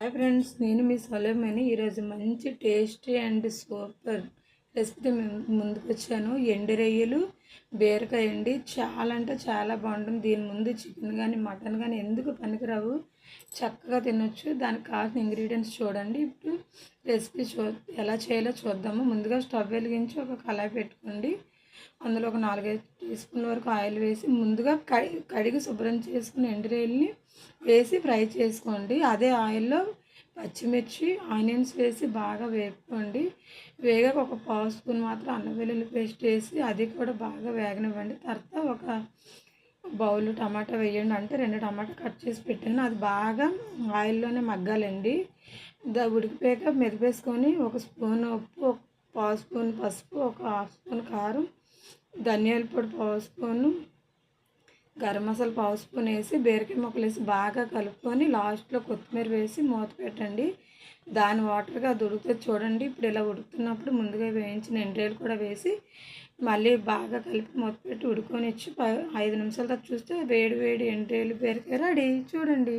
Hi friends, నేను మీ సొలమని ఈరోజు మంచి టేస్టీ అండ్ సూపర్ రెసిపీ ముందుకు వచ్చాను. ఎండు రొయ్యలు బీరకాయ అండి. చాలా అంటే చాలా బాగుంటుంది. దీని ముందు చికెన్ కానీ మటన్ కానీ ఎందుకు పనికిరావు, చక్కగా తినొచ్చు. దానికి కావాల్సిన ఇంగ్రీడియంట్స్ చూడండి. ఇప్పుడు రెసిపీ ఎలా చేయాలో చూద్దాము. ముందుగా స్టవ్ వెలిగించి ఒక కళాయి పెట్టుకోండి. అందులో ఒక 4-5 టీ స్పూన్ల వరకు ఆయిల్ వేసి ముందుగా కడిగి శుభ్రం చేసుకుని ఎండు రొయ్యల్ని వేసి ఫ్రై చేసుకోండి. అదే ఆయిల్లో పచ్చిమిర్చి ఆనియన్స్ వేసి బాగా వేపుకోండి. వేగాక ఒక పావు స్పూన్ మాత్రం అల్లం వెల్లుల్లి పేస్ట్ వేసి అది కూడా బాగా వేగనివ్వండి. తర్వాత ఒక బౌల్ టమాటా వేయండి. అంటే 2 టమాటా కట్ చేసి పెట్టాను. అది బాగా ఆయిల్లోనే మగ్గాలండి. ఉడికిపోయాక మెదిపేసుకొని ఒక స్పూన్ ఉప్పు, ఒక పావు స్పూన్ పసుపు, ఒక హాఫ్ స్పూన్ కారం, ధనియాల పొడి పావు స్పూను, గరం మసాలా పావు స్పూన్ వేసి బీరకాయ ముక్కలు వేసి బాగా కలుపుకొని లాస్ట్లో కొత్తిమీర వేసి మూత పెట్టండి. దాని వాటర్గా అది ఉడుకుతుంది చూడండి. ఇప్పుడు ఇలా ఉడుకుతున్నప్పుడు ముందుగా వేయించిన ఎండ్రాయిలు కూడా వేసి మళ్ళీ బాగా కలిపి మూత పెట్టి ఉడుకొని ఇచ్చి 5 నిమిషాల తర్వాత చూస్తే వేడి వేడి ఎండ్రాయిలు బీరకాయ రెడీ చూడండి.